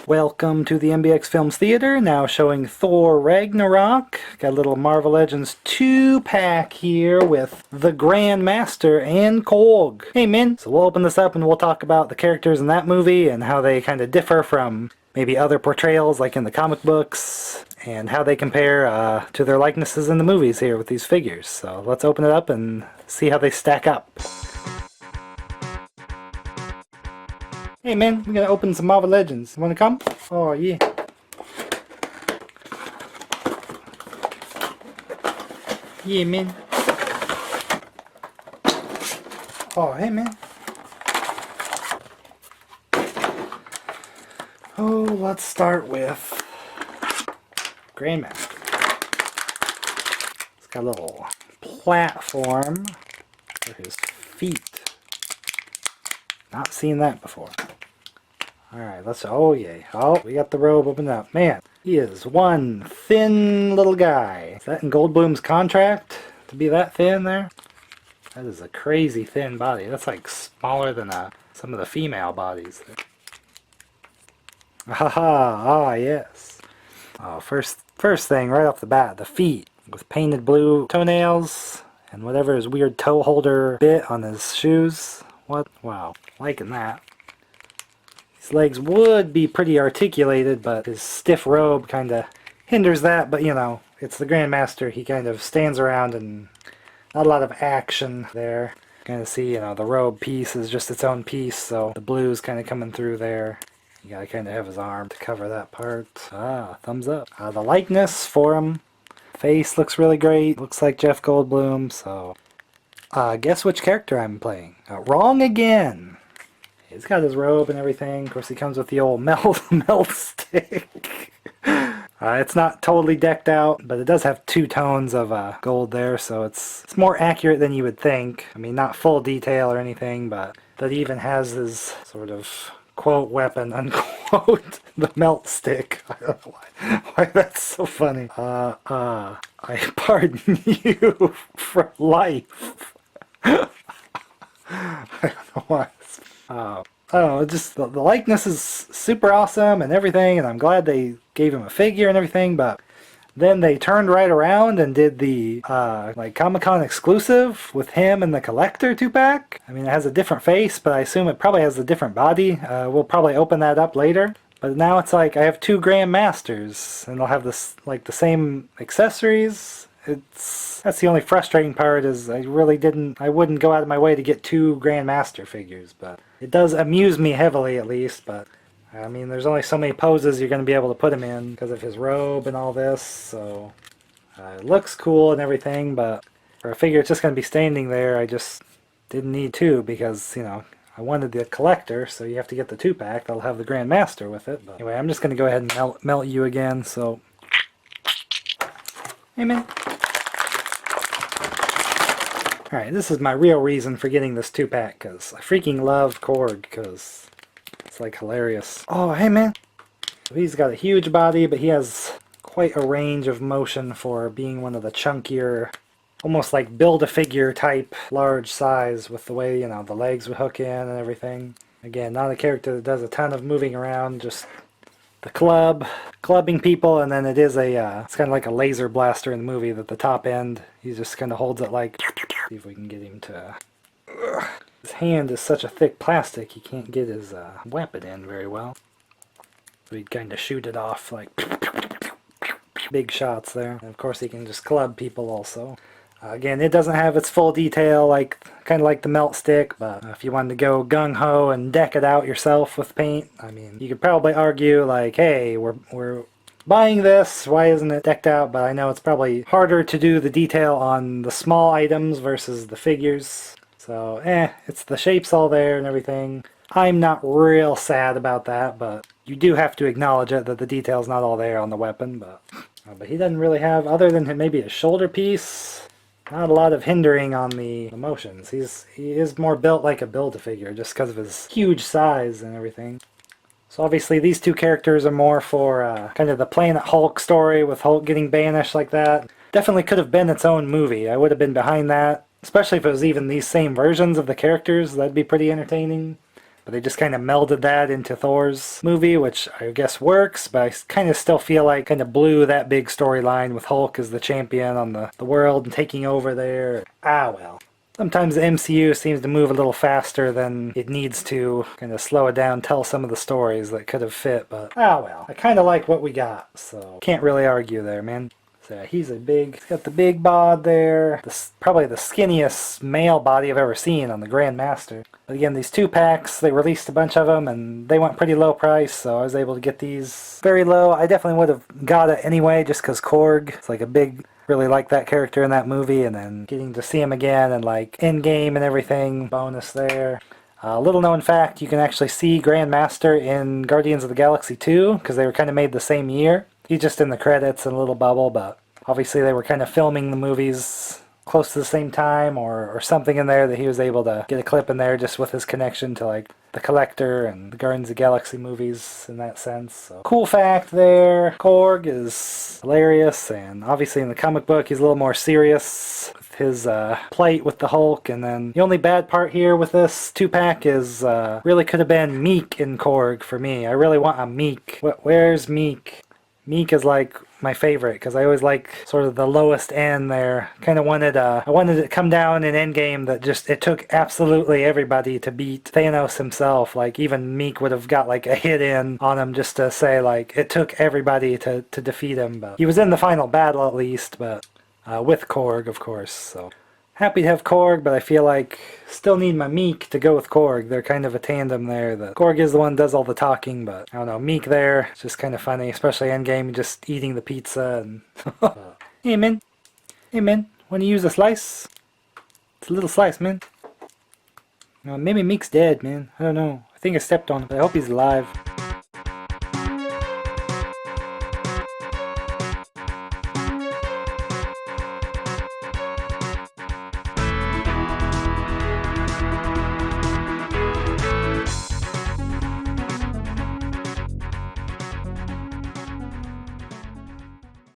Welcome to the MBX Films Theater, now showing THOR Ragnarok. Got a little Marvel Legends 2-pack here with the Grandmaster and Korg. Hey Min! So we'll open this up and we'll talk about the characters in that movie and how they kind of differ from maybe other portrayals like in the comic books, and how they compare to their likenesses in the movies here with these figures. So let's open it up and see how they stack up. Hey man, we're gonna open some Marvel Legends. Wanna come? Oh yeah. Yeah man. Oh hey man. Oh, let's start with Grandmaster. It's got a little platform for his feet. Not seen that before. Alright, let's, oh yay. Oh, we got the robe opened up. Man, he is one thin little guy. Is that in Goldblum's contract to be that thin there? That is a crazy thin body. That's like smaller than some of the female bodies. Ah, yes. Oh, first thing right off the bat, the feet with painted blue toenails and whatever his weird toe holder bit on his shoes. What? Wow, liking that. His legs would be pretty articulated, but his stiff robe kind of hinders that. But you know, it's the Grandmaster. He kind of stands around and not a lot of action there. Kind of see, you know, the robe piece is just its own piece, so the blue's kind of coming through there. You gotta kind of have his arm to cover that part. Ah, thumbs up. The likeness for him. Face looks really great. Looks like Jeff Goldblum, so... guess which character I'm playing? Wrong again! He's got his robe and everything. Of course, he comes with the old melt stick. It's not totally decked out, but it does have 2 tones of gold there, so it's more accurate than you would think. I mean, not full detail or anything, but that even has his sort of quote weapon, unquote, the melt stick. I don't know why that's so funny. I pardon you for life. I don't know why. I don't know, just the likeness is super awesome and everything, and I'm glad they gave him a figure and everything, but then they turned right around and did the like Comic-Con exclusive with him and the Collector 2-pack. I mean, it has a different face, but I assume it probably has a different body. We'll probably open that up later. But now it's like I have 2 Grandmasters, and they'll have this like the same accessories. That's the only frustrating part, is I wouldn't go out of my way to get 2 Grandmaster figures, but it does amuse me heavily at least. But I mean, there's only so many poses you're going to be able to put him in because of his robe and all this, so it looks cool and everything, but for a figure it's just going to be standing there, I just didn't need 2 because, you know, I wanted the Collector, so you have to get the 2-pack that'll have the Grandmaster with it. But anyway, I'm just going to go ahead and melt you again, so... Hey man. Alright, this is my real reason for getting this 2-pack, because I freaking love Korg, because it's like hilarious. Oh, hey man! He's got a huge body, but he has quite a range of motion for being one of the chunkier, almost like Build-A-Figure type large size, with the way, you know, the legs would hook in and everything. Again, not a character that does a ton of moving around, just the clubbing people, and then it is it's kind of like a laser blaster in the movie, that the top end, he just kind of holds it like... See if we can get him to... His hand is such a thick plastic, he can't get his weapon in very well. So he'd kind of shoot it off like... Big shots there. And of course he can just club people also. Again, it doesn't have its full detail, like kind of like the melt stick, but if you wanted to go gung-ho and deck it out yourself with paint, I mean, you could probably argue like, hey, we're buying this, why isn't it decked out? But I know it's probably harder to do the detail on the small items versus the figures. So, it's the shapes all there and everything. I'm not real sad about that, but you do have to acknowledge it, that the detail's not all there on the weapon. But he doesn't really have, other than maybe a shoulder piece, not a lot of hindering on the motions. He is more built like a Build-A-Figure, just because of his huge size and everything. So obviously these 2 characters are more for kind of the Planet Hulk story, with Hulk getting banished like that. Definitely could have been its own movie. I would have been behind that, especially if it was even these same versions of the characters. That'd be pretty entertaining. But they just kind of melded that into Thor's movie, which I guess works, but I kind of still feel like kind of blew that big storyline with Hulk as the champion on the world and taking over there. Ah, well. Sometimes the MCU seems to move a little faster than it needs to, kind of slow it down, tell some of the stories that could have fit, but ah well. I kind of like what we got, so can't really argue there, man. So he's got the big bod there, probably the skinniest male body I've ever seen on the Grandmaster. But again, these 2-packs, they released a bunch of them, and they went pretty low price, so I was able to get these very low. I definitely would have got it anyway, just because Korg, it's like a big... Really like that character in that movie, and then getting to see him again and like Endgame and everything, bonus there. Little known fact, you can actually see Grandmaster in Guardians of the Galaxy 2, because they were kind of made the same year. He's just in the credits in a little bubble, but obviously they were kind of filming the movies close to the same time, or something in there that he was able to get a clip in there just with his connection to like the Collector and the Guardians of the Galaxy movies in that sense. So, cool fact there. Korg is hilarious, and obviously in the comic book he's a little more serious with his plight with the Hulk. And then the only bad part here with this 2-pack is really could have been Meek in Korg for me. I really want a Meek. Where's Meek? Meek is like my favorite, because I always like sort of the lowest end there. Kind of wanted I wanted it to come down in Endgame that just it took absolutely everybody to beat Thanos himself. Like even Meek would have got like a hit in on him just to say like it took everybody to defeat him. But he was in the final battle at least, but with Korg of course. So happy to have Korg, but I feel like still need my Meek to go with Korg. They're kind of a tandem there. Korg is the one that does all the talking, but I don't know, Meek there, it's just kind of funny, especially Endgame, just eating the pizza and... Hey man, wanna use a slice? It's a little slice, man. Maybe Meek's dead, man. I don't know. I think I stepped on him, but I hope he's alive.